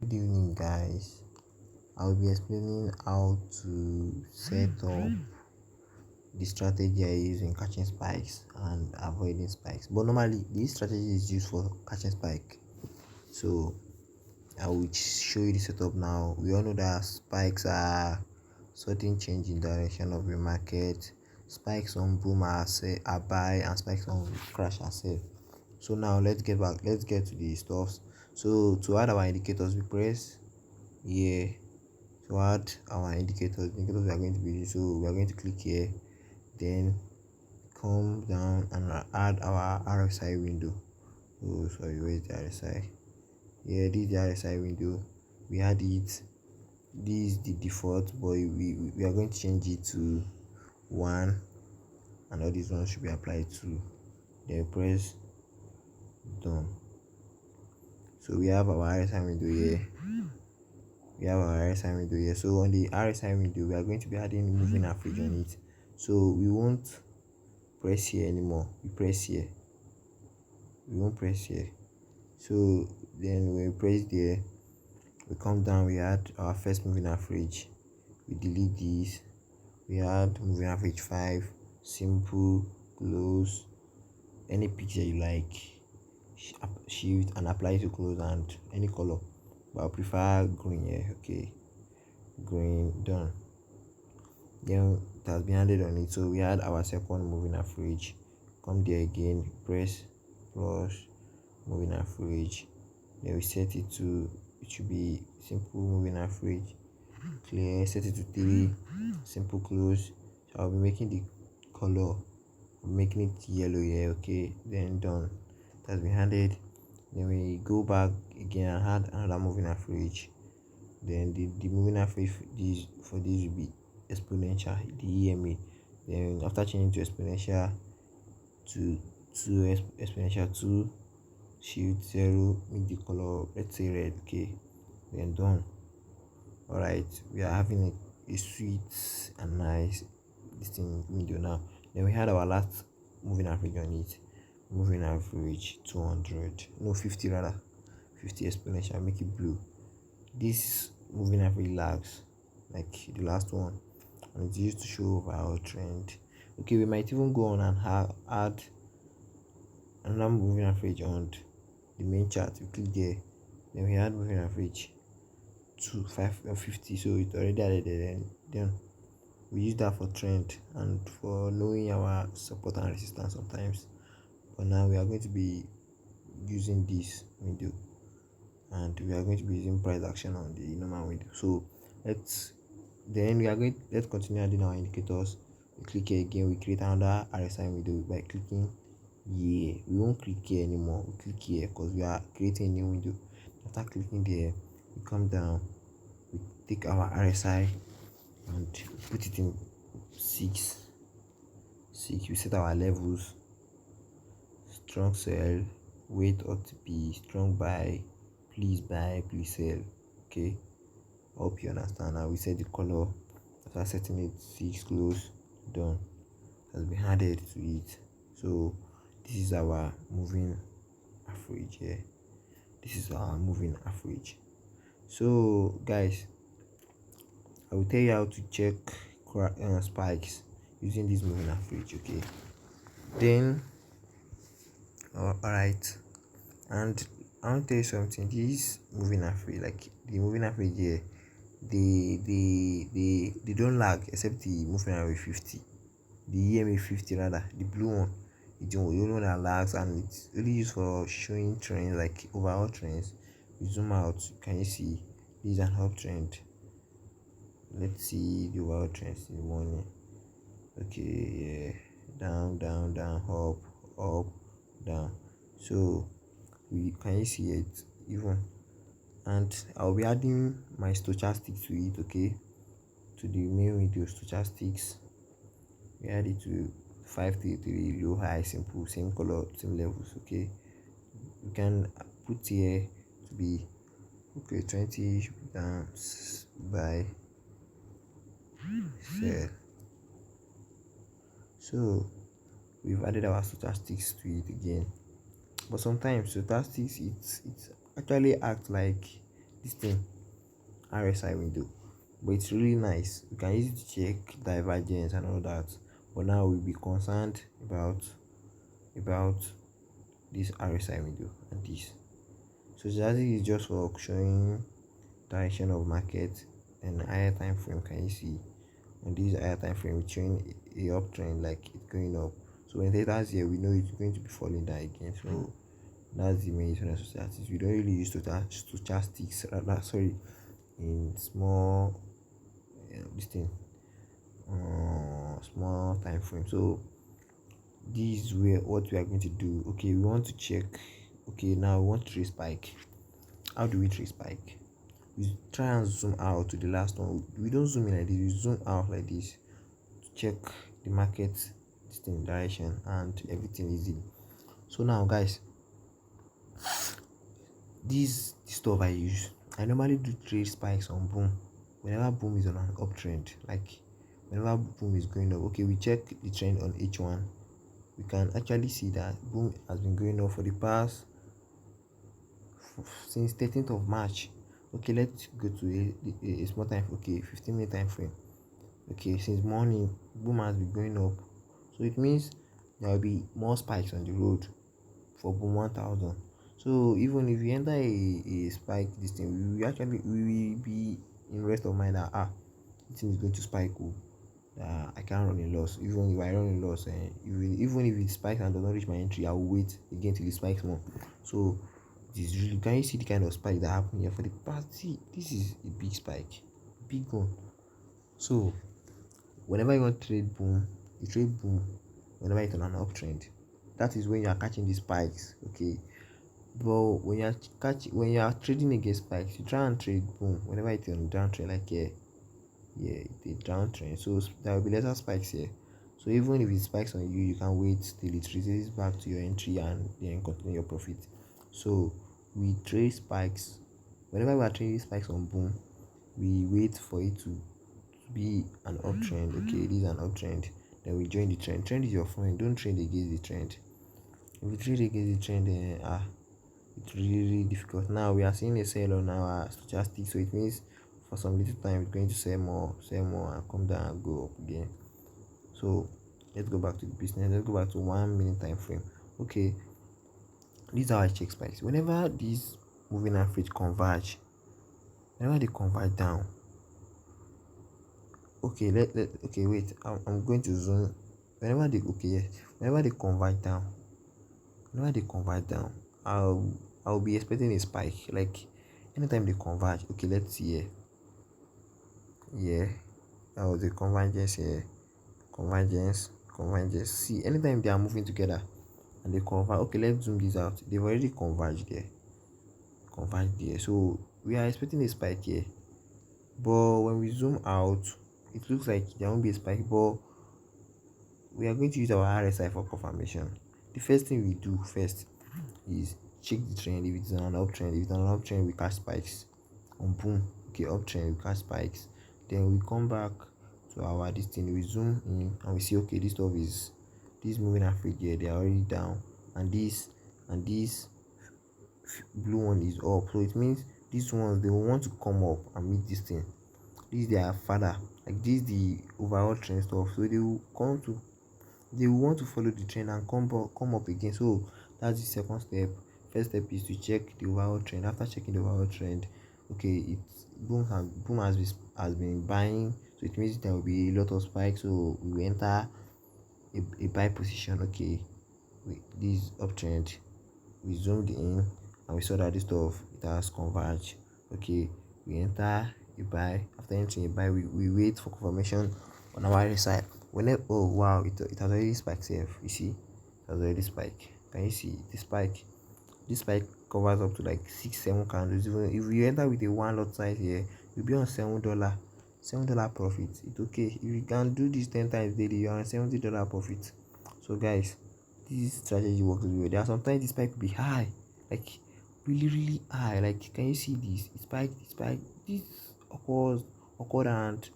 Good evening, guys. I'll be explaining how to set up the strategy I use in catching spikes and avoiding spikes. But normally, this strategy is used for catching spike. So I will show you the setup now. We all know that spikes are sudden change in direction of the market. Spikes on boom are buy, and spikes on crash are sell. So now let's get back. Let's get to the stuffs. So to add our indicators, we press here to add our indicators we are going to be using. So we are going to click here, then come down and add our RSI window. Oh, sorry, where's the RSI? Yeah, this is the RSI window. We add it. This is the default, but we are going to change it to 1, and all these ones should be applied to. Then press done. So we have our RSI window here. So on the RSI window, we are going to be adding moving average on it. So we won't press here anymore. We won't press here. So then when we press there, we come down, we add our first moving average. We delete this. We add moving average 5, simple, close, any picture you like. Shift and apply to close and any color. But I prefer green here. Okay, green, done. Then it has been added on it. So we had our second moving average. Come there again, press plus moving average. Then we set it to, it should be simple moving average, clear. Set it to 3, simple, close. So I'll be making the color, I'm making it yellow here. Okay, then done. It has been added. Then we go back again and add another moving average. Then the moving average for this will be exponential, the EMA. Then after changing to exponential to exponential 2, shift 0, make the color, let's say red. Okay, then done. Alright, we are having a sweet and nice distinct video now. Then we had our last moving average on it. Moving average 200, no, 50 rather, 50 exponential, make it blue. This moving average lags like the last one, and it's used to show overall trend. Okay, we might even go on and add another moving average on the main chart. We click there, then we add moving average to 550. So it already added there. Then we use that for trend and for knowing our support and resistance sometimes. But now we are going to be using this window, and we are going to be using price action on the normal window. So let's continue adding our indicators. We click here again, we create another RSI window by clicking here. We won't click here anymore, we click here because we are creating a new window. After clicking there, we come down, we take our RSI and put it in 6. We set our levels: strong sell, wait ought to be strong buy, please sell. Okay, hope you understand. Now we set the color. After setting it 6, close, done. It has been added to it. So this is our moving average here. So guys, I will tell you how to check spikes using this moving average. Okay, then alright, and I want to tell you something. This moving average, like the moving average here, they don't lag except the moving average 50, the EMA 50 rather, the blue one. It's the only one that lags, and it's really used for showing trends, like overall trends. We zoom out, can you see this is an uptrend? Let's see the overall trends in the morning. Okay, yeah, down, up, down. So we can you see it even, and I'll be adding my stochastics to it. Okay, to the main window, stochastics, we add it to 533, low, high, simple, same color, same levels. Okay, you can put here to be, okay, 20 should be down, by sell. So we've added our stochastics to it again. But sometimes stochastics, it's actually act like this thing RSI window, but it's really nice. You can use it to check divergence and all that. But now we'll be concerned about this RSI window and this. So that is just for showing direction of market and higher time frame. Can you see on this higher time frame it's showing a uptrend, like it's going up. So when it enters here, we know it's going to be falling down again. So that's the main use of statistics. We don't really use stochastics rather, sorry, in small this thing small time frame. So this is where what we are going to do. Okay, we want to check. Okay, now we want to trace spike. How do we trace spike? We try and zoom out to the last one. We don't zoom in like this, we zoom out like this to check the market this thing direction and everything easy. So now guys, this stuff I use, I normally do trade spikes on boom. Whenever boom is on an uptrend, like whenever boom is going up, okay, we check the trend on H1. We can actually see that boom has been going up for the past since 13th of March. Okay, let's go to a small time. Okay, 15-minute time frame. Okay, since morning boom has been going up, so it means there will be more spikes on the road for boom 1000. So even if you enter a spike this thing, we will be in rest of mind that this thing is going to spike. I can't run a loss. Even if I run a loss, even if it spikes and does not reach my entry, I will wait again till it spikes more. So this is really, can you see the kind of spike that happened here for the past? See, this is a big spike, big one. So whenever you want to trade boom, you trade boom whenever it's on an uptrend. That is when you are catching the spikes. Okay, but when you are trading against spikes, you try and trade boom whenever it's on downtrend, like here. Yeah, the downtrend, so there will be lesser spikes here. So even if it spikes on you, you can wait till it traces back to your entry and then continue your profit. So we trade spikes whenever we are trading spikes on boom. We wait for it to be an uptrend. Okay, this is an uptrend, then we join the trend is your friend. Don't trade against the trend. If you trade against the trend, then it's really difficult. Now we are seeing a sell on our stochastic, so it means for some little time it's going to sell more, and come down and go up again. So let's go back to the business. Let's go back to 1 minute time frame. Okay, this is how I check spikes. Whenever these moving average converge, whenever they converge down, okay, okay, wait, I'm going to zoom. Whenever they okay, yes, whenever they converge down, I'll be expecting a spike. Like anytime they converge, okay, let's see here. Yeah, that was the convergence here. Convergence. See, anytime they are moving together and they converge, okay, let's zoom this out. They've already converged there. So we are expecting a spike here. But when we zoom out, it looks like there won't be a spike, but we are going to use our RSI for confirmation. The first thing we do first is check the trend. If it's on an uptrend, we catch spikes. On boom, okay, uptrend, we catch spikes. Then we come back to our this thing, we zoom in and we see, okay, this stuff is this moving average here, they are already down, and this blue one is up. So it means these ones, they will want to come up and meet this thing. This is their father, like this is the overall trend stuff. So they will want to follow the trend and come up again. So that's the second step. First step is to check the overall trend. After checking the overall trend, okay, it's boom has been buying, so it means there will be a lot of spikes. So we will enter a buy position. Okay, this uptrend, we zoomed in and we saw that this stuff, it has converged. Okay, we enter a buy. After entering a buy, we wait for confirmation on our other side. Whenever, oh wow, it has already spiked here. You see, it has already spiked. Can you see the spike? This spike covers up to like 6-7 candles. Even if you enter with a one lot size here, you'll be on $7 profit. It's okay. If you can do this 10 times daily, you're on $70 profit. So guys, this strategy works really well. There are sometimes the spike will be high, like really high. Like, can you see this? It spike. This occurred and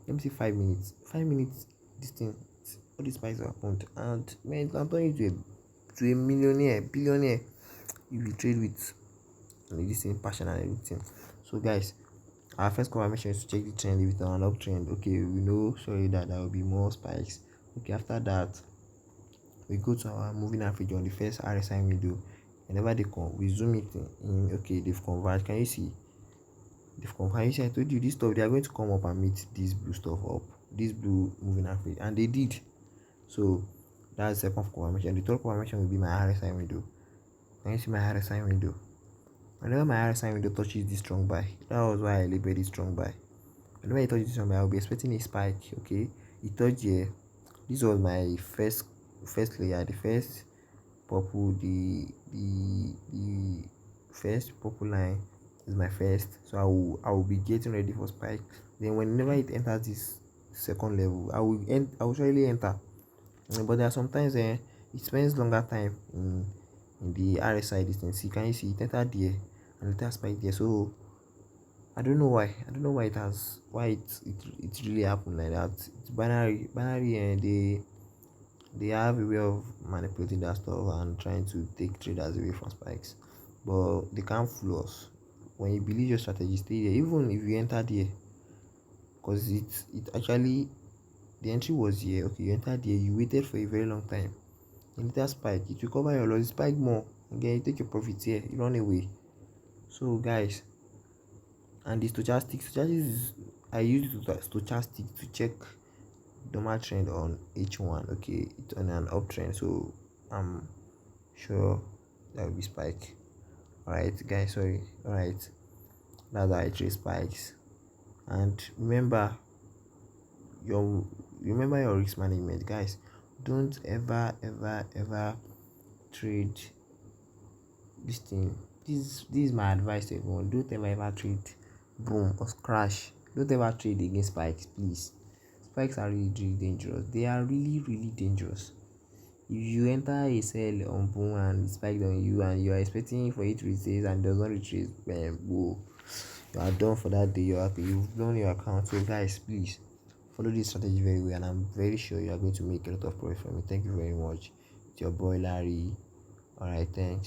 let me see 5 minutes. 5 minutes. This thing, all these spikes happened, and man, I'm turning to a millionaire, billionaire. If you trade with this thing, passion and everything. So guys, our first confirmation is to check the trend. If it's on an uptrend, okay, we know surely that there will be more spikes. Okay, after that, we go to our moving average on the first RSI window. Whenever they come, we zoom it in. Okay, they've converged. Can you see? They've converged. I told you this stuff, they are going to come up and meet this blue stuff up, this blue moving average, and they did. So that's the second confirmation. The third confirmation will be my RSI window. Can you see my RSI window? Whenever my RSI window touches this strong buy, that was why I labeled it strong buy. Whenever it touches this strong buy, I'll be expecting a spike. Okay, it touched here. This was my first layer, the first purple, the first purple line is my first. So I will be getting ready for spike. Then whenever it enters this second level, I will surely enter. But there are sometimes it spends longer time in the RSI distance. You can see it entered there and it has spiked there. So I don't know why. I don't know why it really happened like that. It's binary, and they have a way of manipulating that stuff and trying to take traders away from spikes. But they can't fool us. When you believe your strategy, stay there. Even if you enter there, because it actually the entry was here. Okay, you entered there, you waited for a very long time. And that spike, it will cover your loss, spike more. Again, you take your profits here, you run away. So guys, and the stochastic is, I use stochastic to check normal trend on H1. Okay, it's on an uptrend, so I'm sure that will be spike. Alright guys, sorry. Alright, that's how I trade spikes. And your remember your risk management, guys. Don't ever trade this thing. This is my advice to everyone. Don't ever trade boom or crash. Don't ever trade against spikes, please. Spikes are really dangerous. They are really dangerous. If you enter a sell on boom and it spiked on you and you are expecting for it to retrace and does not retrace, whoa, you are done for that day. You've blown your account. So guys, please follow this strategy very well, and I'm very sure you are going to make a lot of profit from it. Thank you very much. It's your boy Larry. Alright, thanks.